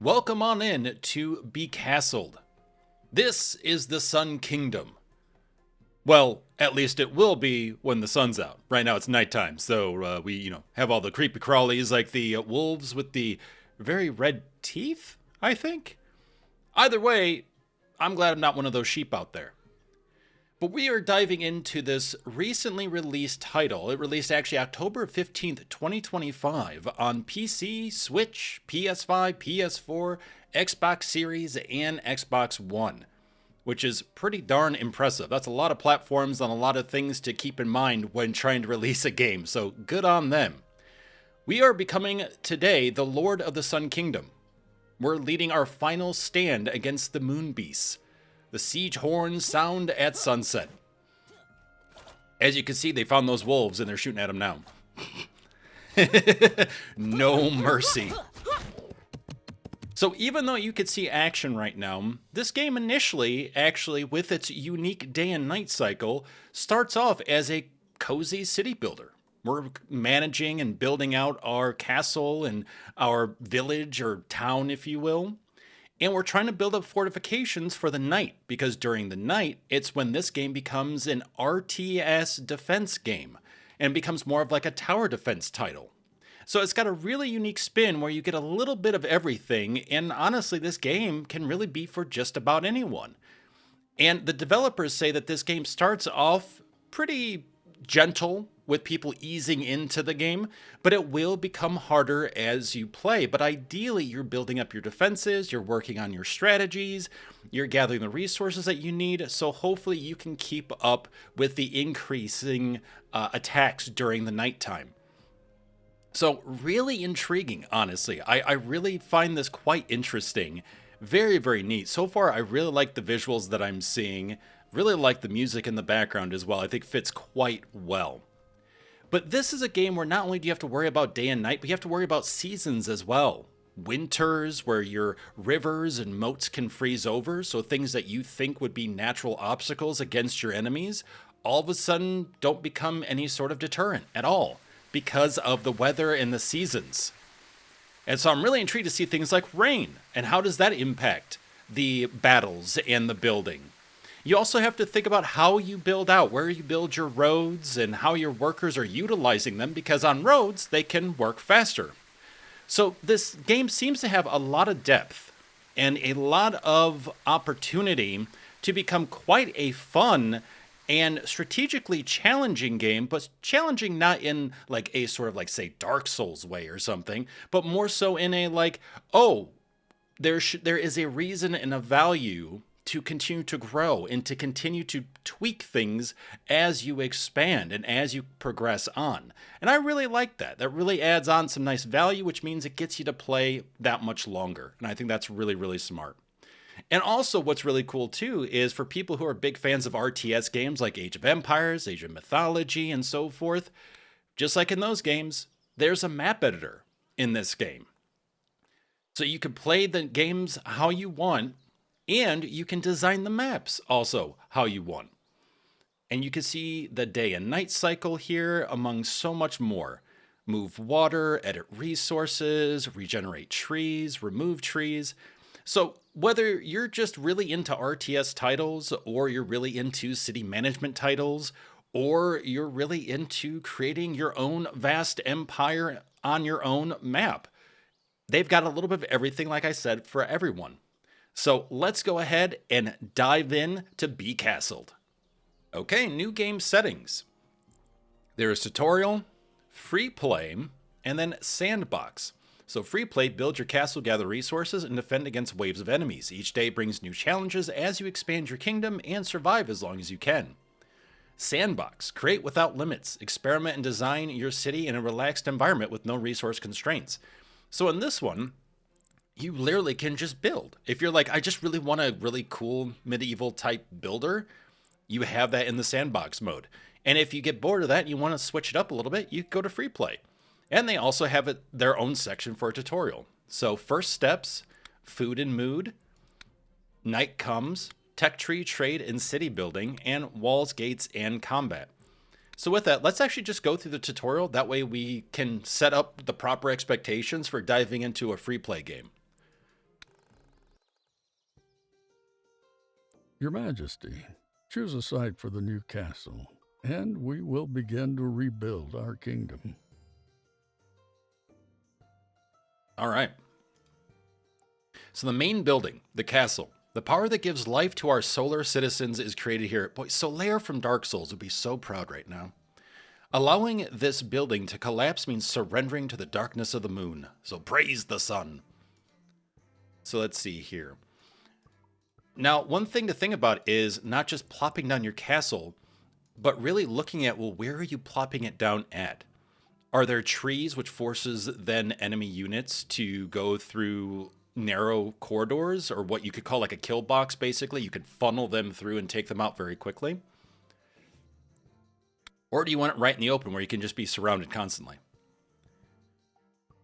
Welcome on in to Becastled. This is the Sun Kingdom. Well, at least it will be when the sun's out. Right now it's nighttime, so we have all the creepy crawlies like the wolves with the very red teeth, I think. Either way, I'm glad I'm not one of those sheep out there. But we are diving into this recently released title. It released actually October 15th, 2025 on PC, Switch, PS5, PS4, Xbox Series, and Xbox One, which is pretty darn impressive. That's a lot of platforms and a lot of things to keep in mind when trying to release a game, so good on them. We are becoming today the Lord of the Sun Kingdom. We're leading our final stand against the Moon Beasts. The siege horns sound at sunset. As you can see, they found those wolves and they're shooting at them now. No mercy. So even though you could see action right now, this game initially, actually with its unique day and night cycle, starts off as a cozy city builder. We're managing and building out our castle and our village or town, if you will. And we're trying to build up fortifications for the night, because during the night, it's when this game becomes an RTS defense game and becomes more of like a tower defense title. So it's got a really unique spin where you get a little bit of everything, and honestly, this game can really be for just about anyone. And the developers say that this game starts off pretty gentle with people easing into the game, but it will become harder as you play. But ideally, you're building up your defenses, you're working on your strategies, you're gathering the resources that you need, so hopefully you can keep up with the increasing attacks during the nighttime. So really intriguing, honestly. I really find this quite interesting. Very, very neat. So far, I really like the visuals that I'm seeing. Really like the music in the background as well. I think fits quite well. But this is a game where not only do you have to worry about day and night, but you have to worry about seasons as well. Winters, where your rivers and moats can freeze over, so things that you think would be natural obstacles against your enemies, all of a sudden don't become any sort of deterrent at all because of the weather and the seasons. And so I'm really intrigued to see things like rain, and how does that impact the battles and the building. You also have to think about how you build out, where you build your roads, and how your workers are utilizing them, because on roads, they can work faster. So this game seems to have a lot of depth and a lot of opportunity to become quite a fun and strategically challenging game, but challenging not in like a sort of like, say, Dark Souls way or something, but more so in a like, oh, there is a reason and a value to continue to grow and to continue to tweak things as you expand and as you progress on. And I really like that. That really adds on some nice value, which means it gets you to play that much longer. And I think that's really, really smart. And also what's really cool too is for people who are big fans of RTS games like Age of Empires, Age of Mythology, and so forth, just like in those games, there's a map editor in this game. So you can play the games how you want, and you can design the maps also how you want. And you can see the day and night cycle here, among so much more. Move water, edit resources, regenerate trees, remove trees. So whether you're just really into RTS titles, or you're really into city management titles, or you're really into creating your own vast empire on your own map, they've got a little bit of everything, like I said, for everyone. So let's go ahead and dive in to Becastled. Okay, new game settings. There is tutorial, free play, and then sandbox. So free play, build your castle, gather resources, and defend against waves of enemies. Each day brings new challenges as you expand your kingdom and survive as long as you can. Sandbox, create without limits. Experiment and design your city in a relaxed environment with no resource constraints. So in this one, you literally can just build. If you're like, I just really want a really cool medieval type builder, you have that in the sandbox mode. And if you get bored of that and you want to switch it up a little bit, you go to free play. And they also have their own section for a tutorial. So first steps, food and mood, night comes, tech tree, trade, and city building, and walls, gates, and combat. So with that, let's actually just go through the tutorial. That way we can set up the proper expectations for diving into a free play game. Your Majesty, choose a site for the new castle, and we will begin to rebuild our kingdom. All right. So the main building, the castle, the power that gives life to our solar citizens is created here. Boy, Solaire from Dark Souls would be so proud right now. Allowing this building to collapse means surrendering to the darkness of the moon. So praise the sun. So let's see here. Now, one thing to think about is not just plopping down your castle, but really looking at, well, where are you plopping it down at? Are there trees which forces then enemy units to go through narrow corridors, or what you could call like a kill box, basically? You could funnel them through and take them out very quickly. Or do you want it right in the open where you can just be surrounded constantly?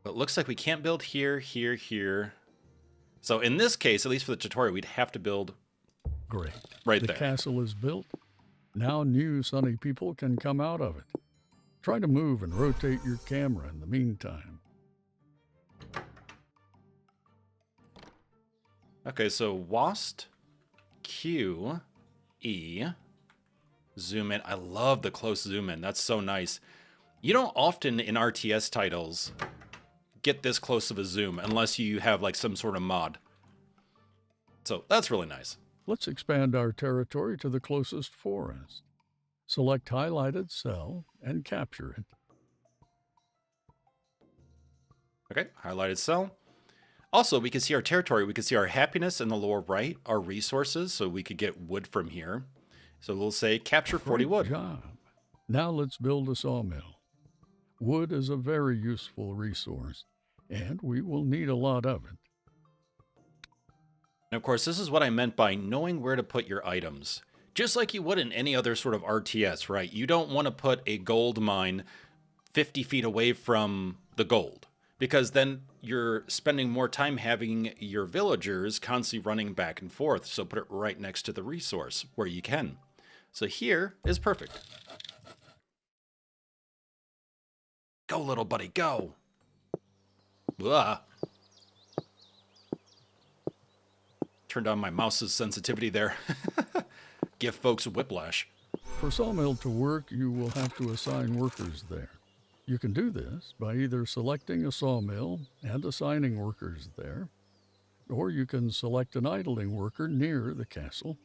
But it looks like we can't build here, here, here. So in this case, at least for the tutorial, we'd have to build Great. right The there. castle is built. Now new sunny people can come out of it. Try to move and rotate your camera in the meantime. Okay, so WASD, Q, E, zoom in. I love the close zoom in. That's so nice. You don't often in RTS titles get this close of a zoom unless you have like some sort of mod. So that's really nice. Let's expand our territory to the closest forest. Select highlighted cell and capture it. Okay, highlighted cell. Also, we can see our territory. We can see our happiness in the lower right, our resources, so we could get wood from here. So we'll say capture 40 wood. Great job. Now let's build a sawmill. Wood is a very useful resource, and we will need a lot of it. And of course, this is what I meant by knowing where to put your items. Just like you would in any other sort of RTS, right? You don't want to put a gold mine 50 feet away from the gold, because then you're spending more time having your villagers constantly running back and forth. So put it right next to the resource where you can. So here is perfect. Go, little buddy, go. Blah. Turned on my mouse's sensitivity there. Give folks a whiplash. For sawmill to work, you will have to assign workers there. You can do this by either selecting a sawmill and assigning workers there, or you can select an idling worker near the castle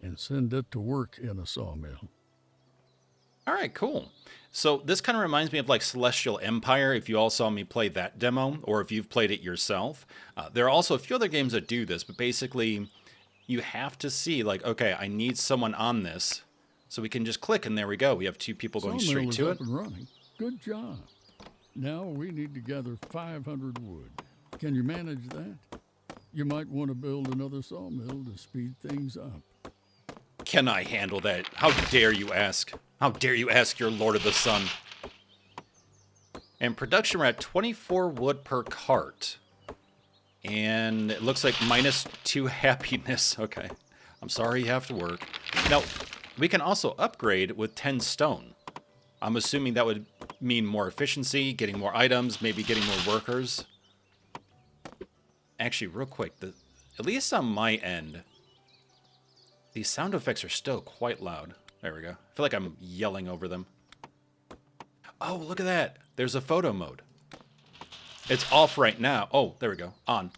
and send it to work in a sawmill. All right, cool. So this kind of reminds me of like Celestial Empire, if you all saw me play that demo, or if you've played it yourself. There are also a few other games that do this, but basically you have to see like, okay, I need someone on this. So we can just click and there we go. We have two people going straight to it. Sawmill is up and running. Good job. Now we need to gather 500 wood. Can you manage that? You might want to build another sawmill to speed things up. Can I handle that? How dare you ask? How dare you ask your Lord of the Sun? And production, we're at 24 wood per cart. And it looks like -2 happiness. Okay. I'm sorry you have to work. Now, we can also upgrade with 10 stone. I'm assuming that would mean more efficiency, getting more items, maybe getting more workers. Actually, real quick, at least on my end, these sound effects are still quite loud. There we go. I feel like I'm yelling over them. Oh, look at that. There's a photo mode. It's off right now. Oh, there we go. On.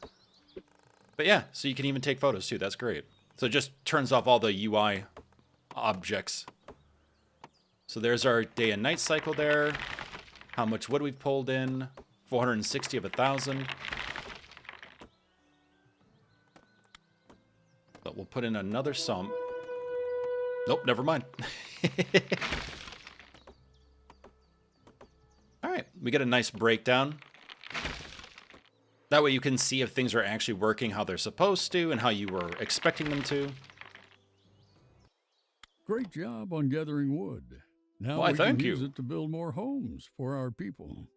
But yeah, so you can even take photos too. That's great. So it just turns off all the UI objects. So there's our day and night cycle there. How much wood we've pulled in. 460 of 1,000. But we'll put in another sum. Nope, never mind. All right, we get a nice breakdown. That way you can see if things are actually working how they're supposed to and how you were expecting them to. Great job on gathering wood. Now Why, we can thank use you. it to build more homes for our people.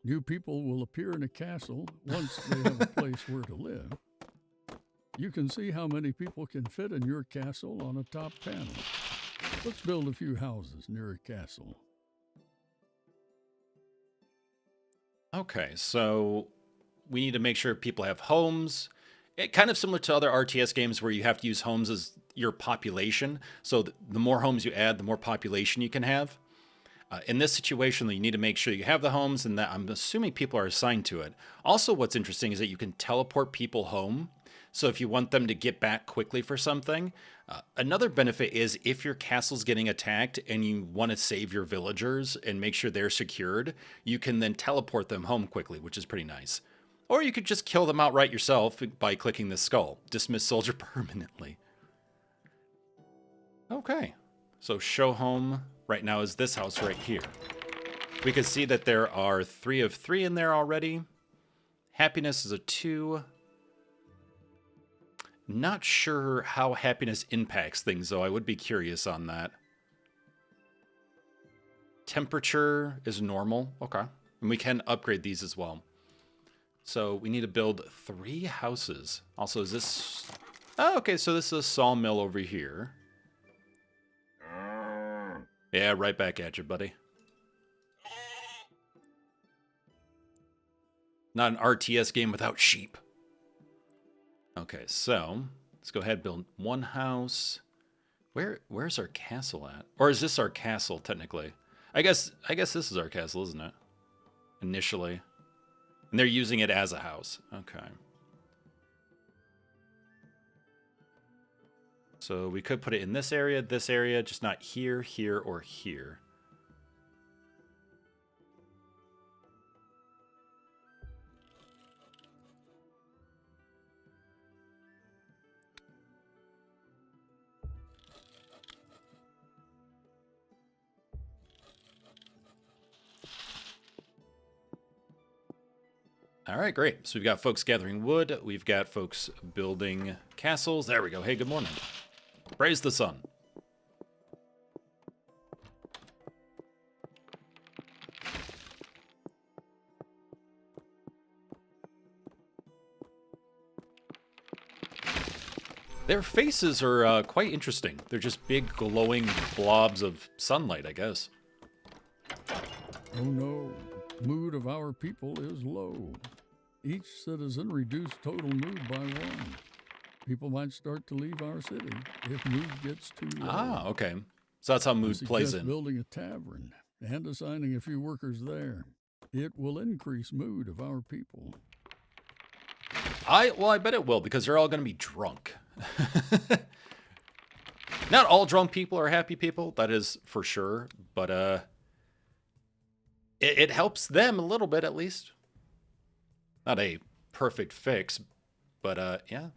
New people will appear in a castle once they have a place where to live. You can see how many people can fit in your castle on a top panel. Let's build a few houses near a castle. Okay, so we need to make sure people have homes. It kind of similar to other RTS games where you have to use homes as your population. So the more homes you add, the more population you can have. In this situation, you need to make sure you have the homes, and that I'm assuming people are assigned to it. Also, what's interesting is that you can teleport people home. So if you want them to get back quickly for something, another benefit is if your castle's getting attacked and you want to save your villagers and make sure they're secured, you can then teleport them home quickly, which is pretty nice. Or you could just kill them outright yourself by clicking the skull. Dismiss soldier permanently. Okay, so show home right now is this house right here. We can see that there are 3 of 3 in there already. Happiness is a 2. Not sure how happiness impacts things, though. I would be curious on that. Temperature is normal. Okay. And we can upgrade these as well. So we need to build 3 houses. Also, is this... Oh, okay, so this is a sawmill over here. Yeah, right back at you, buddy. Not an RTS game without sheep. Okay, so let's go ahead and build 1 house. Where's our castle at? Or is this our castle technically? I guess this is our castle, isn't it? Initially. And they're using it as a house. Okay. So we could put it in this area, just not here, here, or here. All right, great. So we've got folks gathering wood. We've got folks building castles. There we go. Hey, good morning. Praise the sun. Their faces are quite interesting. They're just big glowing blobs of sunlight, I guess. Oh no, mood of our people is low. Each citizen reduced total mood by 1. People might start to leave our city if mood gets too low. Ah, okay. So that's how mood plays in. Building a tavern and assigning a few workers there. It will increase mood of our people. I bet it will, because they're all going to be drunk. Not all drunk people are happy people, that is for sure, but it helps them a little bit at least. Not a perfect fix, but yeah.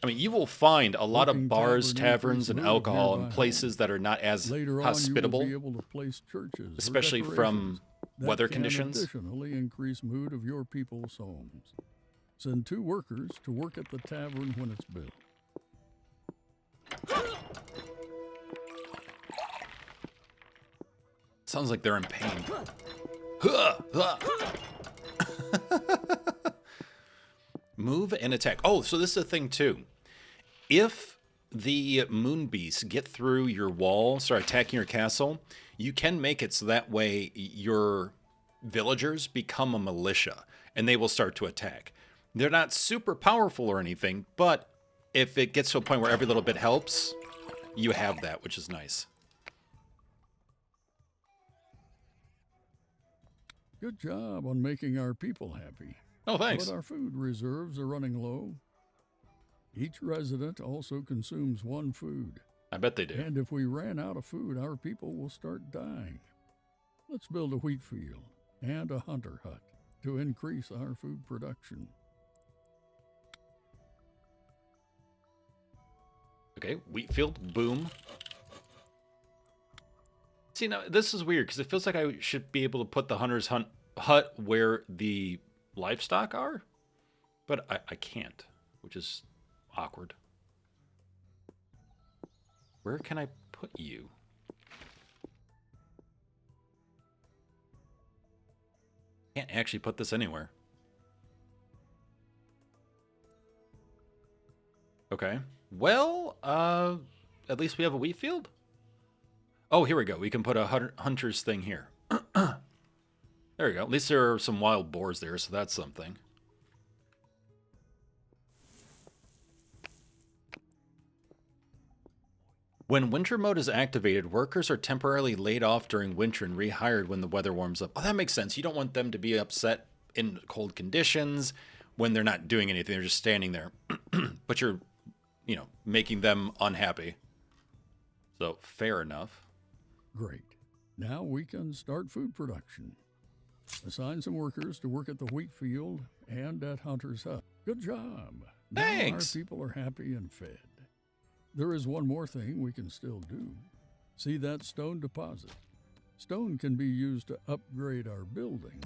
I mean, you will find a lot of bars, taverns, and alcohol in places that are not as hospitable, you will be able to place churches, especially from weather conditions. Additionally, increase mood of your people's homes. Send 2 workers to work at the tavern when it's built. Sounds like they're in pain. Move and attack. Oh, so this is a thing too. If the moon beasts get through your wall, start attacking your castle, you can make it so that way your villagers become a militia and they will start to attack. They're not super powerful or anything, but if it gets to a point where every little bit helps, you have that, which is nice. Good job on making our people happy. Oh, thanks. But our food reserves are running low. Each resident also consumes 1 food. I bet they do. And if we ran out of food, our people will start dying. Let's build a wheat field and a hunter hut to increase our food production. Okay, wheat field, boom. See, now, this is weird, because it feels like I should be able to put the hunter's hut where the livestock are, but I can't, which is awkward. Where can I put you? Can't actually put this anywhere. Okay. Well, at least we have a wheat field. Oh, here we go. We can put a hunter's thing here. There we go. At least there are some wild boars there, so that's something. When winter mode is activated, workers are temporarily laid off during winter and rehired when the weather warms up. Oh, that makes sense. You don't want them to be upset in cold conditions when they're not doing anything. They're just standing there. But you're, making them unhappy. So, fair enough. Great. Now we can start food production. Assign some workers to work at the wheat field and at Hunter's Hut. Good job. Thanks. Now our people are happy and fed. There is one more thing we can still do. See that stone deposit? Stone can be used to upgrade our buildings.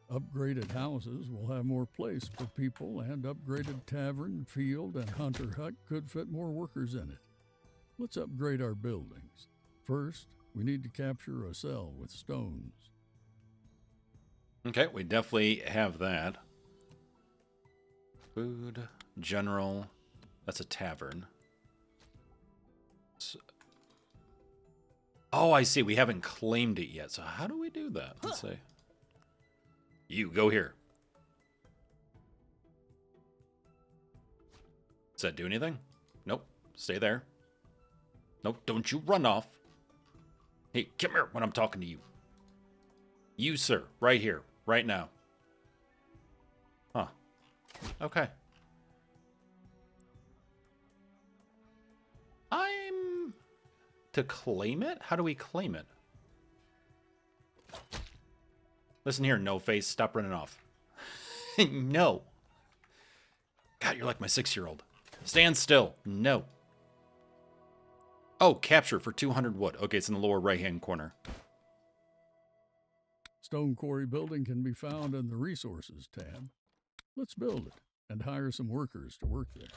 Upgraded houses will have more place for people, and upgraded tavern, field, and hunter hut could fit more workers in it. Let's upgrade our buildings. First, we need to capture a cell with stones. Okay, we definitely have that. Food, general. That's a tavern. Oh, I see. We haven't claimed it yet. So how do we do that? Let's see. You, go here. Does that do anything? Nope. Stay there. Nope, don't you run off. Hey, come here when I'm talking to you. You, sir. Right here. Right now. Huh. Okay. I'm... To claim it? How do we claim it? Listen here, no face. Stop running off. No. God, you're like my 6-year-old. Stand still. No. Oh, capture for 200 wood. Okay, it's in the lower right-hand corner. Stone quarry building can be found in the resources tab. Let's build it and hire some workers to work there.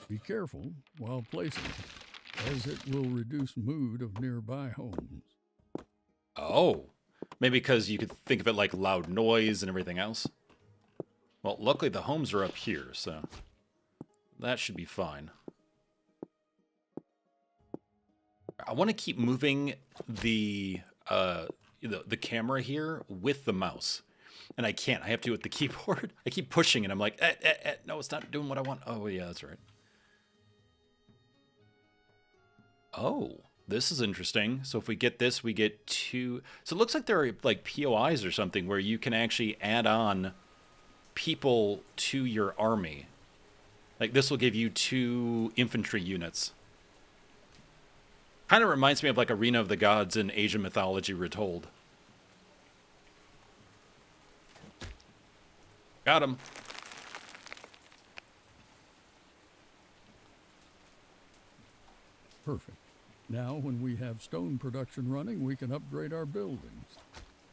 Be careful while placing it, as it will reduce mood of nearby homes. Oh. Maybe because you could think of it like loud noise and everything else. Well, luckily the homes are up here, so that should be fine. I want to keep moving the camera here with the mouse. And I can't. I have to do it with the keyboard. I keep pushing it. I'm like, no, it's not doing what I want. Oh, yeah, that's right. Oh, this is interesting. So if we get this, we get 2. So it looks like there are like POIs or something where you can actually add on people to your army. Like this will give you 2 infantry units. Kind of reminds me of like Arena of the Gods in Asian mythology retold. Got him. Perfect. Now, when we have stone production running, we can upgrade our buildings.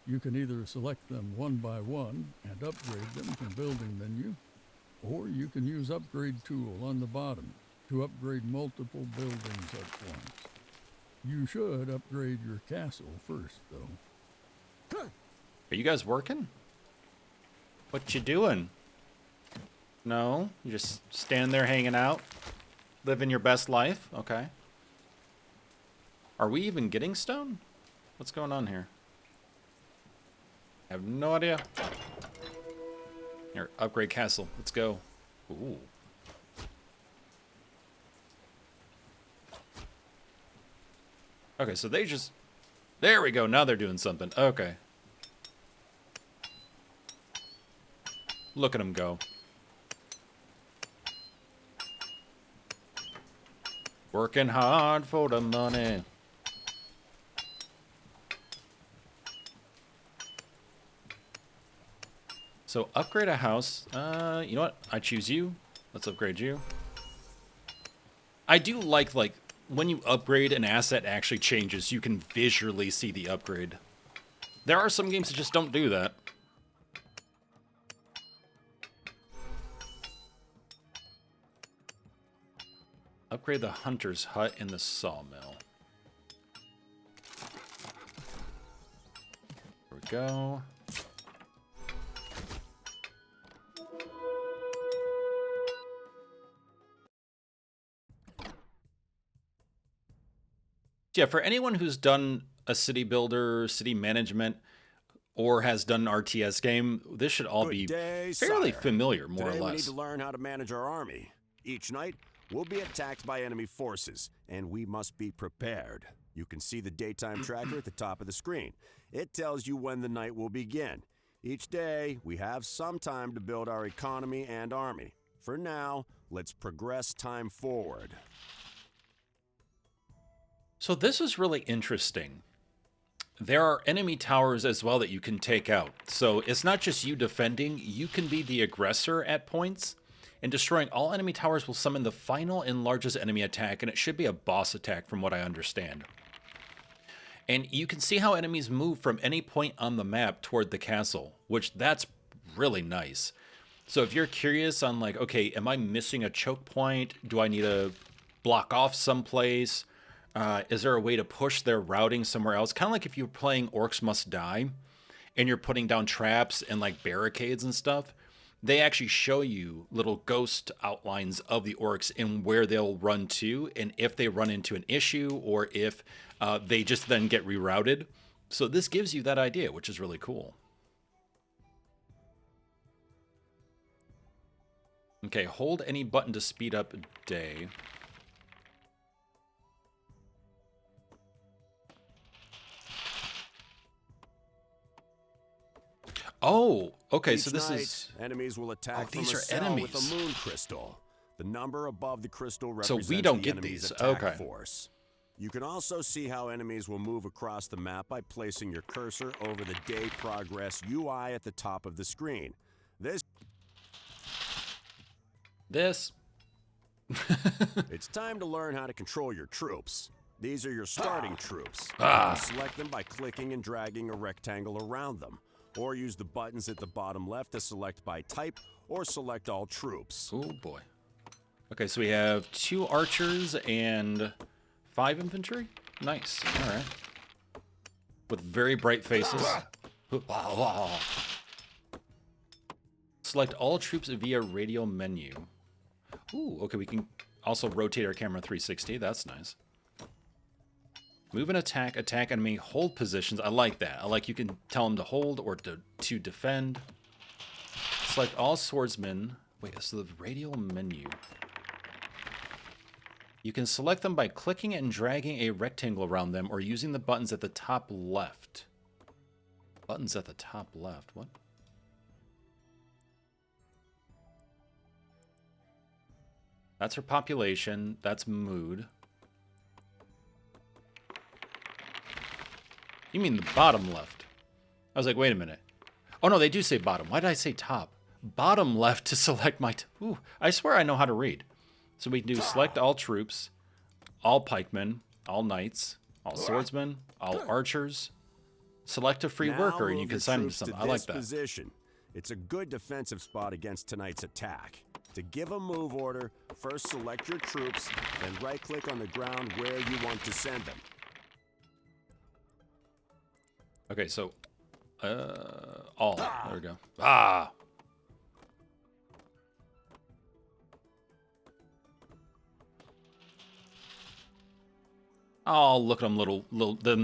You can either select them one by one and upgrade them from building menu, or you can use upgrade tool on the bottom to upgrade multiple buildings at once. You should upgrade your castle first, though. Are you guys working? What you doing? No? You just standing there hanging out? Living your best life? Okay. Are we even getting stone? What's going on here? I have no idea. Here, upgrade castle. Let's go. Ooh. Okay, so they just... There we go. Now they're doing something. Okay. Look at them go. Working hard for the money. So upgrade a house. You know what? I choose you. Let's upgrade you. I do like when you upgrade an asset actually changes, you can visually see the upgrade. There are some games that just don't do that. Upgrade the hunter's hut in the sawmill. There we go. Yeah, for anyone who's done a city builder, city management, or has done an RTS game, this should all be fairly familiar, more or less. We need to learn how to manage our army. Each night, we'll be attacked by enemy forces, and we must be prepared. You can see the daytime tracker at the top of the screen. It tells you when the night will begin. Each day, we have some time to build our economy and army. For now, let's progress time forward. So this is really interesting. There are enemy towers as well that you can take out. So it's not just you defending, you can be the aggressor at points. And destroying all enemy towers will summon the final and largest enemy attack, and it should be a boss attack from what I understand. And you can see how enemies move from any point on the map toward the castle, which that's really nice. So if you're curious on like, okay, am I missing a choke point? Do I need to block off someplace? Is there a way to push their routing somewhere else? Kind of like if you're playing Orcs Must Die and you're putting down traps and like barricades and stuff. They actually show you little ghost outlines of the orcs and where they'll run to, and if they run into an issue or if they just then get rerouted. So this gives you that idea, which is really cool. Okay, hold any button to speed up day. Oh, okay, so this is... Enemies will attack from these a are cell enemies. with a moon crystal. The number above the crystal So represents we don't the get enemy's these. attack Okay. force. You can also see how enemies will move across the map by placing your cursor over the Day Progress UI at the top of the screen. This It's time to learn how to control your troops. These are your starting troops. You can select them by clicking and dragging a rectangle around them, or use the buttons at the bottom left to select by type or select all troops. Oh boy. Okay, so we have 2 archers and 5 infantry. Nice. All right. With very bright faces. Select all troops via radial menu. Ooh, okay, we can also rotate our camera 360. That's nice. Move and attack, attack enemy, hold positions. I like that. I like you can tell them to hold or to defend. Select all swordsmen. Wait, so the radial menu. You can select them by clicking and dragging a rectangle around them or using the buttons at the top left. Buttons at the top left. What? That's her population. That's mood. You mean the bottom left? I was like, wait a minute. Oh no, they do say bottom. Why did I say top? Bottom left to select my... Ooh, I swear I know how to read. So we can do select all troops, all pikemen, all knights, all swordsmen, all archers. Select a free Now worker and move you can your assign them to troops something. I this like that. Position. It's a good defensive spot against tonight's attack. To give a move order, first select your troops, then right-click on the ground where you want to send them. Okay, so all. There we go. Ah. Oh, look at them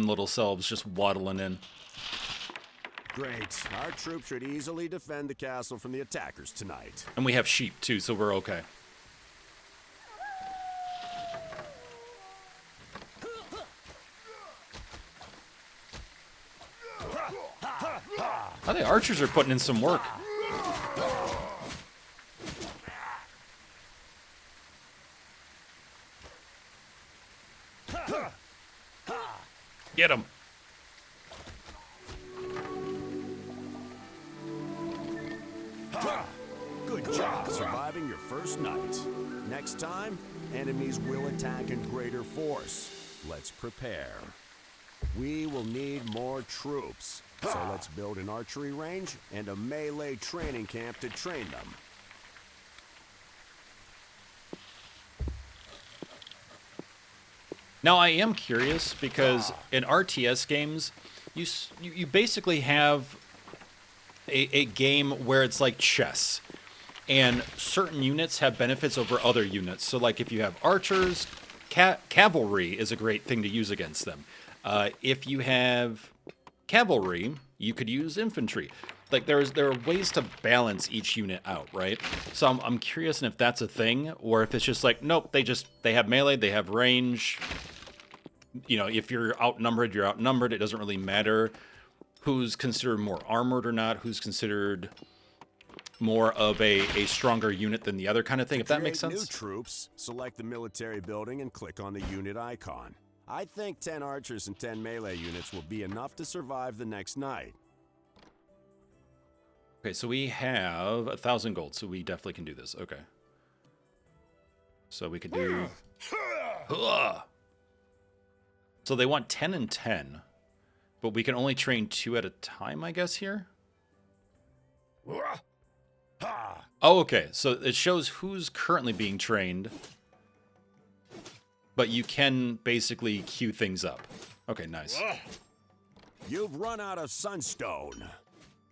little selves just waddling in. Great. Our troops should easily defend the castle from the attackers tonight. And we have sheep too, so we're okay. Oh, the archers are putting in some work. Get him. Good job surviving your first night. Next time, enemies will attack in greater force. Let's prepare. We will need more troops, so let's build an archery range and a melee training camp to train them. Now, I am curious because in RTS games, you basically have a game where it's like chess, and certain units have benefits over other units. So, like if you have archers, cavalry is a great thing to use against them. If you have cavalry, you could use infantry. like there are ways to balance each unit out, right? So I'm curious if that's a thing, or if it's just like, nope, they have melee, they have range. You know, if you're outnumbered, you're outnumbered. It doesn't really matter who's considered more armored or not, who's considered more of a stronger unit than the other kind of thing, if that makes sense. New troops, select the military building and click on the unit icon. I think 10 archers and 10 melee units will be enough to survive the next night. Okay, so we have 1,000 gold, so we definitely can do this. Okay. So we could do... So they want 10 and 10, but we can only train 2 at a time, I guess, here? Oh, okay. So it shows who's currently being trained, but you can basically queue things up. Okay, nice. You've run out of sunstone.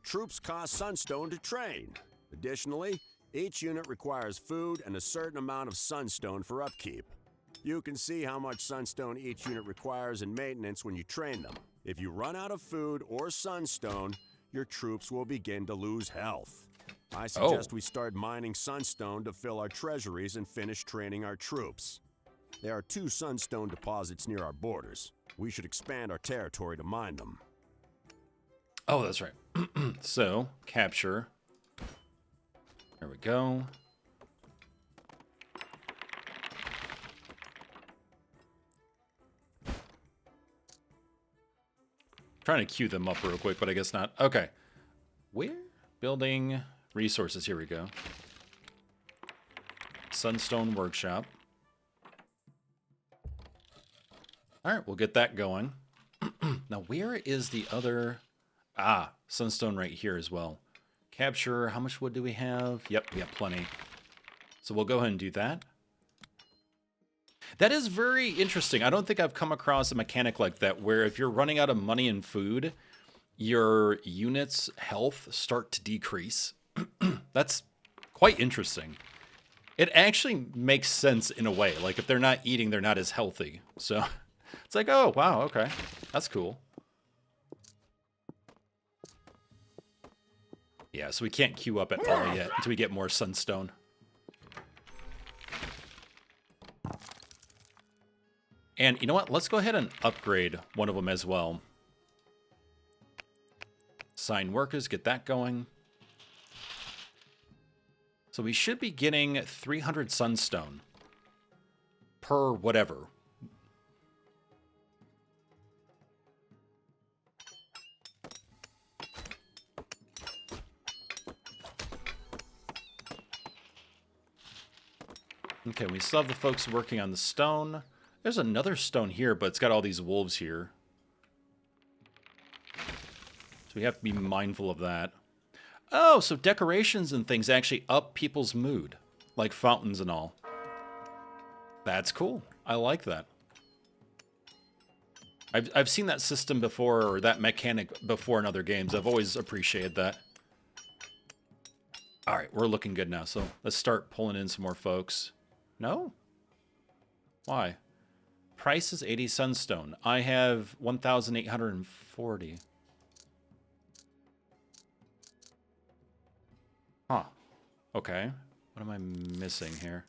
Troops cost sunstone to train. Additionally, each unit requires food and a certain amount of sunstone for upkeep. You can see how much sunstone each unit requires in maintenance when you train them. If you run out of food or sunstone, your troops will begin to lose health. I suggest we start mining sunstone to fill our treasuries and finish training our troops. There are 2 sunstone deposits near our borders. We should expand our territory to mine them. Oh, that's right. So, capture. There we go. Trying to queue them up real quick, but I guess not. Okay. Where? Building resources. Here we go. Sunstone Workshop. All right, we'll get that going. Now, where is the other... Ah, Sunstone right here as well. Capture. How much wood do we have? Yep, we got plenty. So we'll go ahead and do that. That is very interesting. I don't think I've come across a mechanic like that where if you're running out of money and food, your unit's health start to decrease. That's quite interesting. It actually makes sense in a way. Like if they're not eating, they're not as healthy. So it's like, oh, wow, okay. That's cool. Yeah, so we can't queue up at all yet until we get more sunstone. And you know what? Let's go ahead and upgrade one of them as well. Assign workers, get that going. So we should be getting 300 sunstone per whatever. Okay, we still have the folks working on the stone. There's another stone here, but it's got all these wolves here. So we have to be mindful of that. Oh, so decorations and things actually up people's mood. Like fountains and all. That's cool. I like that. I've seen that system before, or that mechanic before in other games. I've always appreciated that. Alright, we're looking good now, so let's start pulling in some more folks. No? Why? Price is 80 sunstone. I have 1,840. Huh. Okay. What am I missing here?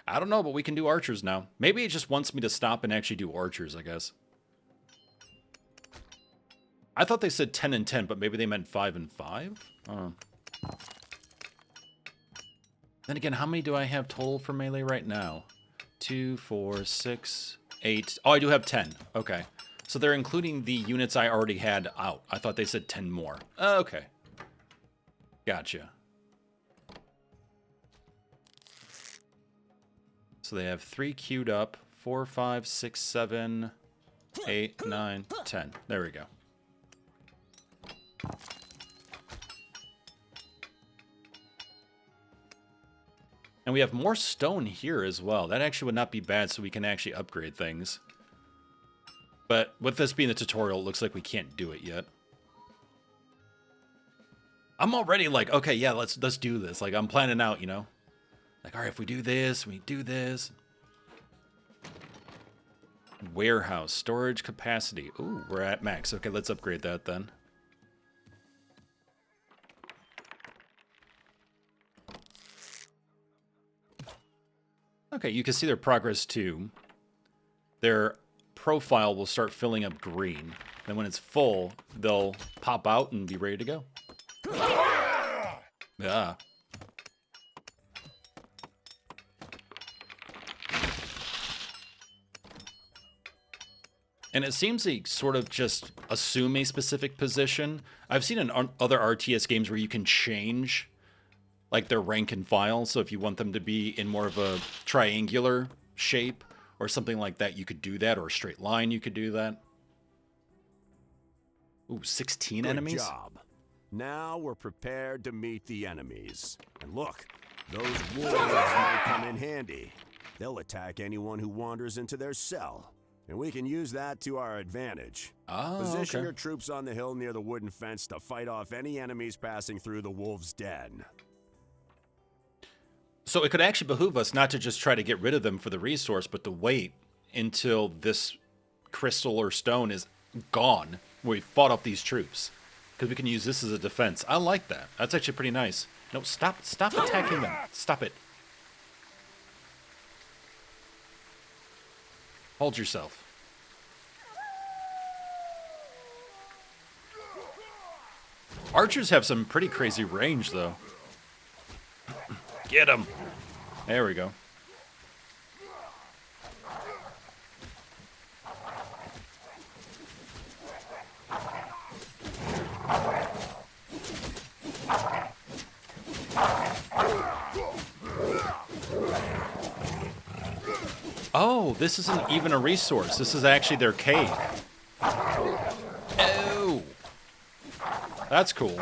I don't know, but we can do archers now. Maybe it just wants me to stop and actually do archers, I guess. I thought they said 10 and 10, but maybe they meant 5 and 5? Then again, how many do I have total for melee right now? 2, 4, 6, 8. Oh, I do have 10. Okay. So they're including the units I already had out. I thought they said 10 more. Okay. Gotcha. So they have 3 queued up. 4, 5, 6, 7, 8, 9, 10. There we go. And we have more stone here as well. That actually would not be bad, so we can actually upgrade things. But with this being the tutorial, it looks like we can't do it yet. I'm already like, okay, yeah, let's do this. Like, I'm planning out, you know? Like, all right, if we do this, we do this. Warehouse, storage capacity. Ooh, we're at max. Okay, let's upgrade that then. Okay, you can see their progress too. Their profile will start filling up green. Then when it's full, they'll pop out and be ready to go. Yeah. And it seems they sort of just assume a specific position. I've seen in other RTS games where you can change like their rank and file. So if you want them to be in more of a triangular shape or something like that, you could do that. Or a straight line, you could do that. Ooh, 16 enemies? Good job. Now we're prepared to meet the enemies. And look, those wolves might come in handy. They'll attack anyone who wanders into their cell. And we can use that to our advantage. Oh, Position okay. your troops on the hill near the wooden fence to fight off any enemies passing through the wolves' den. So it could actually behoove us not to just try to get rid of them for the resource, but to wait until this crystal or stone is gone, where we fought off these troops. Because we can use this as a defense. I like that. That's actually pretty nice. No, stop attacking them. Stop it. Hold yourself. Archers have some pretty crazy range, though. Get him. There we go. Oh, this isn't even a resource. This is actually their cave. Oh. That's cool.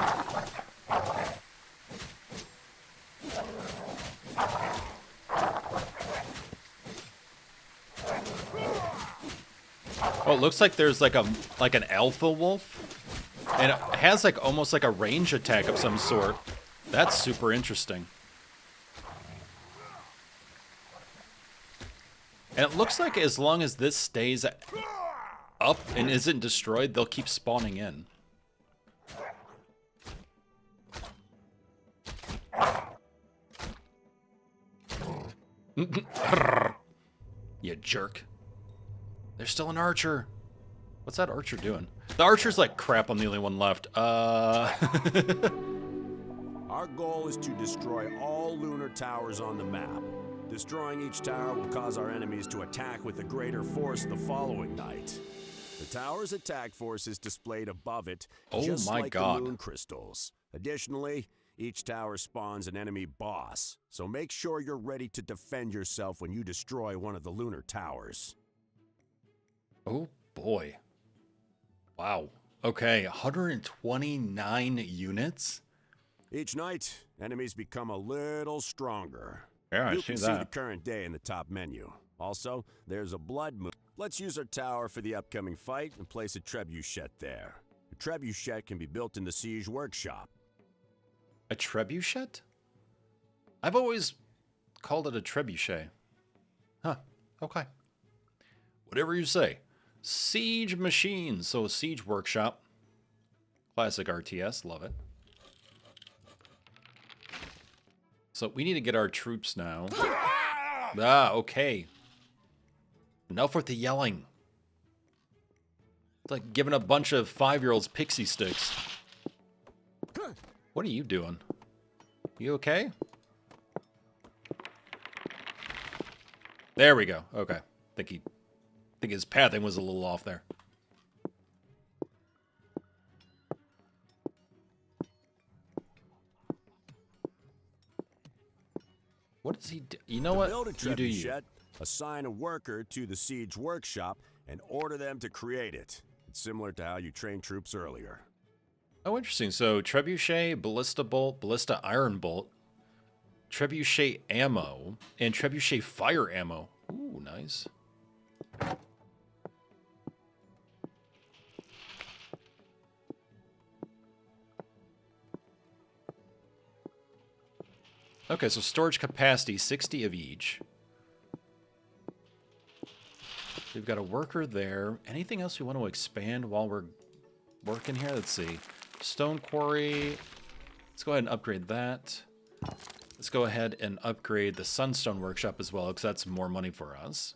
Oh, it looks like there's like an alpha wolf, and it has like almost like a range attack of some sort. That's super interesting. And it looks like as long as this stays up and isn't destroyed, they'll keep spawning in. You jerk. There's still an archer. What's that archer doing? The archer's like, crap, I'm the only one left. Our goal is to destroy all lunar towers on the map. Destroying each tower will cause our enemies to attack with a greater force the following night. The tower's attack force is displayed above it, just like the moon crystals. Additionally, each tower spawns an enemy boss, so make sure you're ready to defend yourself when you destroy one of the lunar towers. Oh boy. Wow. Okay, 129 units? Each night, enemies become a little stronger. Yeah, I you see can that. see the current day in the top menu. Also, there's a blood moon. Let's use our tower for the upcoming fight and place a trebuchet there. A trebuchet can be built in the siege workshop. A trebuchet? I've always called it a trebuchet. Huh, okay. Whatever you say. Siege machines, so siege workshop. Classic RTS, love it. So we need to get our troops now. Ah, okay. Enough with the yelling. It's like giving a bunch of 5-year-olds pixie sticks. What are you doing? You okay? There we go. Okay. think his pathing was a little off there. What does he do? You know what? Build a You do you. trebuchet, assign a worker to the siege workshop, and order them to create it. It's similar to how you trained troops earlier. Oh, interesting. So, trebuchet, ballista bolt, ballista iron bolt, trebuchet ammo, and trebuchet fire ammo. Ooh, nice. Okay, so storage capacity, 60 of each. We've got a worker there. Anything else we want to expand while we're working here? Let's see. Stone quarry. Let's go ahead and upgrade that. Let's go ahead and upgrade the Sunstone Workshop as well, because that's more money for us.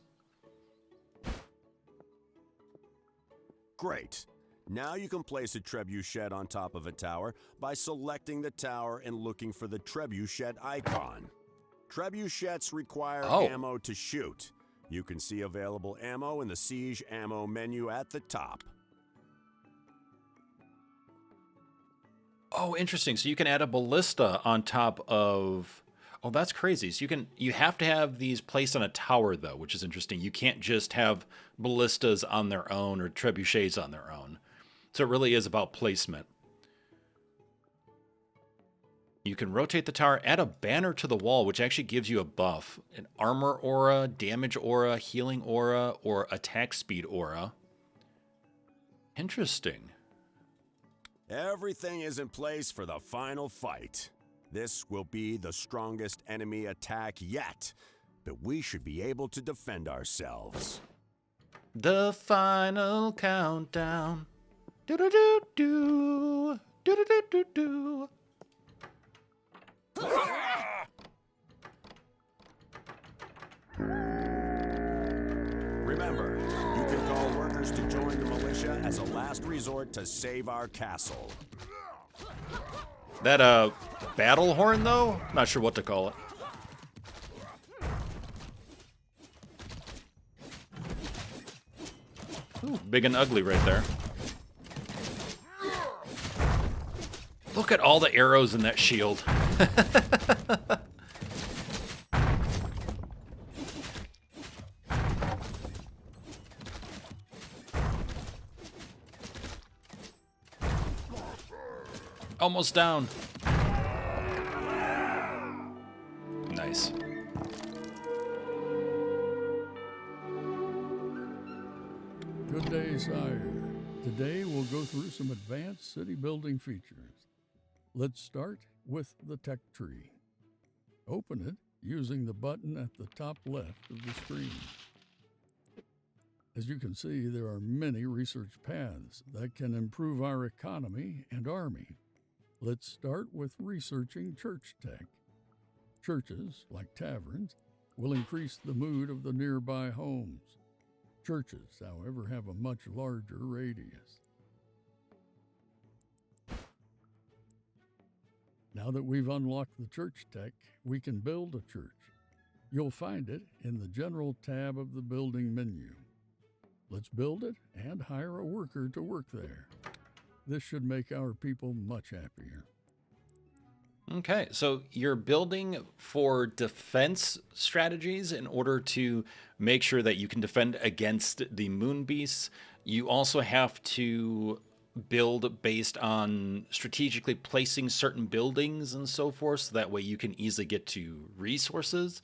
Great. Now you can place a trebuchet on top of a tower by selecting the tower and looking for the trebuchet icon. Trebuchets require ammo to shoot. You can see available ammo in the Siege ammo menu at the top. Oh, interesting. So you can add a ballista on top of... Oh, that's crazy. So you have to have these placed on a tower, though, which is interesting. You can't just have ballistas on their own or trebuchets on their own. So it really is about placement. You can rotate the tower, add a banner to the wall, which actually gives you a buff. An armor aura, damage aura, healing aura, or attack speed aura. Interesting. Everything is in place for the final fight. This will be the strongest enemy attack yet, but we should be able to defend ourselves. The final countdown. Do-do-do-do. Do-do-do-do-do. Remember, you can call workers to join the militia as a last resort to save our castle. That, battle horn, though? Not sure what to call it. Ooh, big and ugly right there. Look at all the arrows in that shield. Almost down. Nice. Good day, sire. Today we'll go through some advanced city building features. Let's start with the tech tree. Open it using the button at the top left of the screen. As you can see, there are many research paths that can improve our economy and army. Let's start with researching church tech. Churches, like taverns, will increase the mood of the nearby homes. Churches, however, have a much larger radius. Now that we've unlocked the church tech, we can build a church. You'll find it in the General tab of the building menu. Let's build it and hire a worker to work there. This should make our people much happier. Okay, so you're building for defense strategies in order to make sure that you can defend against the moon beasts. You also have to build based on strategically placing certain buildings and so forth, so that way you can easily get to resources.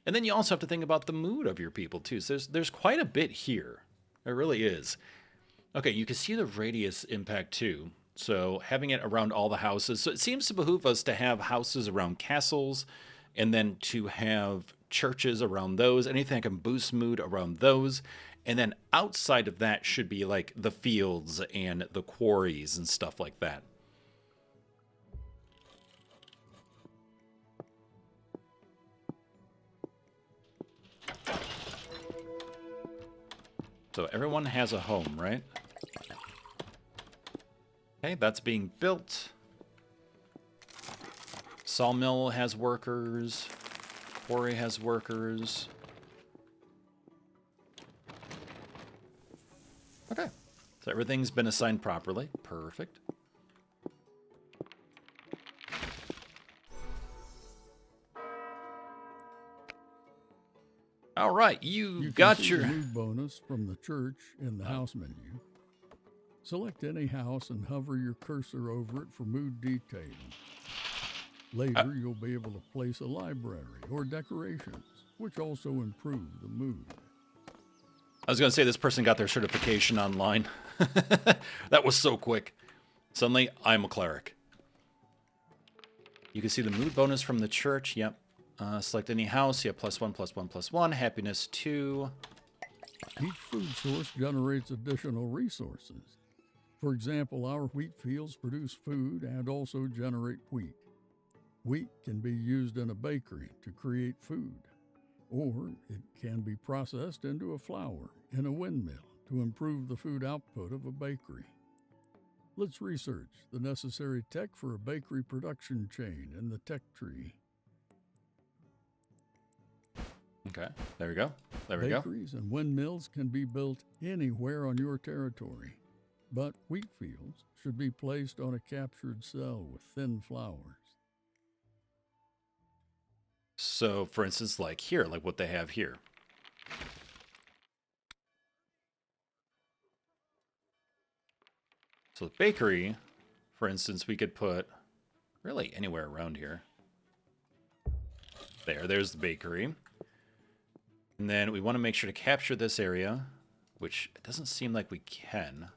And then you also have to think about the mood of your people too. So there's quite a bit here. There really is. Okay, you can see the radius impact too. So having it around all the houses. So it seems to behoove us to have houses around castles and then to have churches around those. Anything that can boost mood around those. And then outside of that should be like the fields and the quarries and stuff like that. So everyone has a home, right? Okay, that's being built. Sawmill has workers. Quarry has workers. Okay, so everything's been assigned properly. Perfect. All right, you got can see your the mood bonus from the church in the house menu. Select any house and hover your cursor over it for mood detailing. Later, you'll be able to place a library or decorations, which also improve the mood. I was going to say this person got their certification online. That was so quick. Suddenly, I'm a cleric. You can see the mood bonus from the church. Yep. Select any house. Yeah, +1, +1, +1. Happiness 2. Each food source generates additional resources. For example, our wheat fields produce food and also generate wheat. Wheat can be used in a bakery to create food, or it can be processed into a flour in a windmill to improve the food output of a bakery. Let's research the necessary tech for a bakery production chain in the tech tree. Okay, there we go. There we go. Bakeries and windmills can be built anywhere on your territory, but wheat fields should be placed on a captured cell with thin flowers. So, for instance, like here, like what they have here. So the bakery, for instance, we could put really anywhere around here. There's the bakery. And then we want to make sure to capture this area, which it doesn't seem like we can.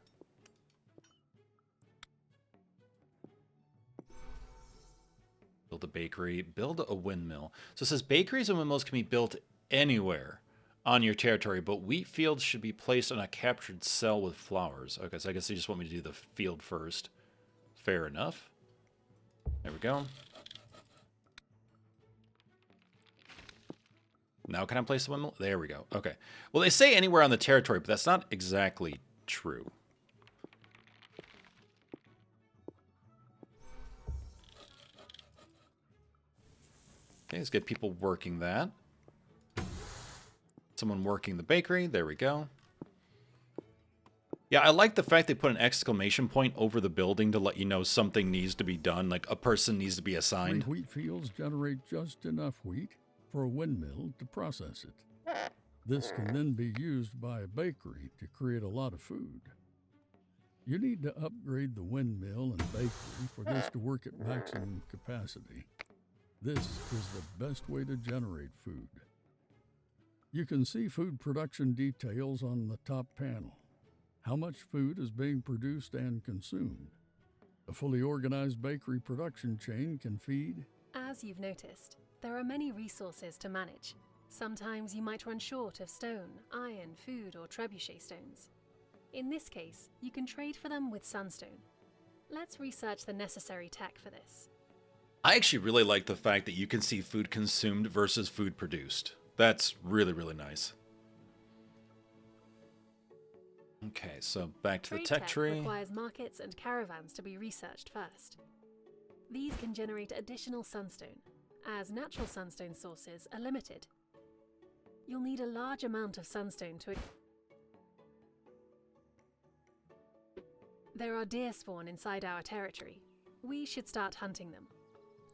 Build a bakery, build a windmill. So it says bakeries and windmills can be built anywhere on your territory, but wheat fields should be placed on a captured cell with flowers. Okay, so I guess they just want me to do the field first. Fair enough. There we go. Now can I place the windmill? There we go. Okay. Well, they say anywhere on the territory, but that's not exactly true. Okay, let's get people working that. Someone working the bakery. There we go. Yeah, I like the fact they put an exclamation point over the building to let you know something needs to be done, like a person needs to be assigned. 3 wheat fields generate just enough wheat for a windmill to process it. This can then be used by a bakery to create a lot of food. You need to upgrade the windmill and bakery for this to work at maximum capacity. This is the best way to generate food. You can see food production details on the top panel. How much food is being produced and consumed. A fully organized bakery production chain can feed. As you've noticed, there are many resources to manage. Sometimes you might run short of stone, iron, food, or trebuchet stones. In this case, you can trade for them with sunstone. Let's research the necessary tech for this. I actually really like the fact that you can see food consumed versus food produced. That's really, really nice. Okay, so back to the tech tree. Requires markets and caravans to be researched first. These can generate additional sunstone, as natural sunstone sources are limited. You'll need a large amount of sunstone to... There are deer spawn inside our territory. We should start hunting them.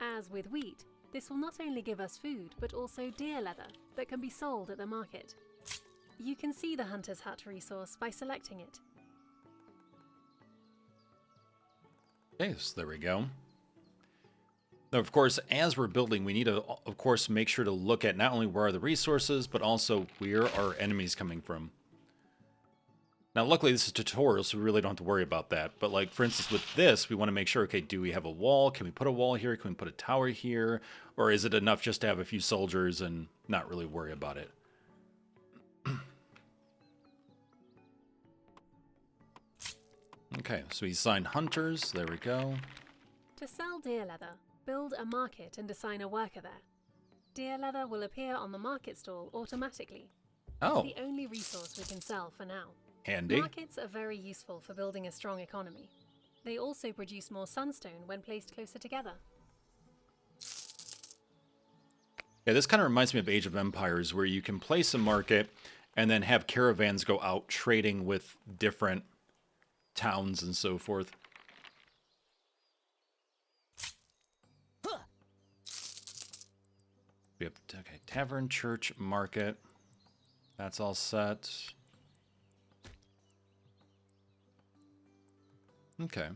As with wheat, this will not only give us food, but also deer leather that can be sold at the market. You can see the Hunter's Hut resource by selecting it. Okay, so there we go. Now, of course, as we're building, we need to, of course, make sure to look at not only where are the resources, but also where are enemies coming from. Now, luckily, this is a tutorial, so we really don't have to worry about that. But, like, for instance, with this, we want to make sure, okay, do we have a wall? Can we put a wall here? Can we put a tower here? Or is it enough just to have a few soldiers and not really worry about it? Okay, so we assign hunters. There we go. To sell deer leather, build a market and assign a worker there. Deer leather will appear on the market stall automatically. Oh. It's the only resource we can sell for now. Handy. Markets are very useful for building a strong economy. They also produce more sunstone when placed closer together. Yeah, this kind of reminds me of Age of Empires, where you can place a market and then have caravans go out trading with different towns and so forth. We have, okay, tavern, church, market. That's all set. Okay.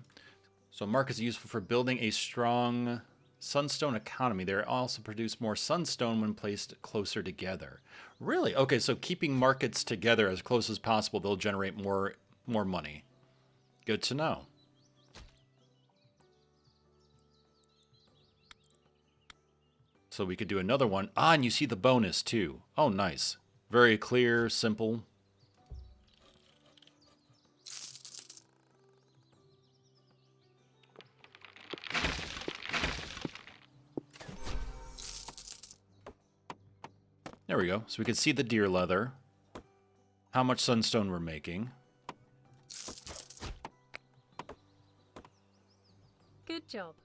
So markets are useful for building a strong sunstone economy. They also produce more sunstone when placed closer together. Really? Okay, so keeping markets together as close as possible, they'll generate more money. Good to know. So we could do another one. Ah, and you see the bonus too. Oh, nice. Very clear, simple. There we go. So we can see the deer leather. How much sunstone we're making. Good job.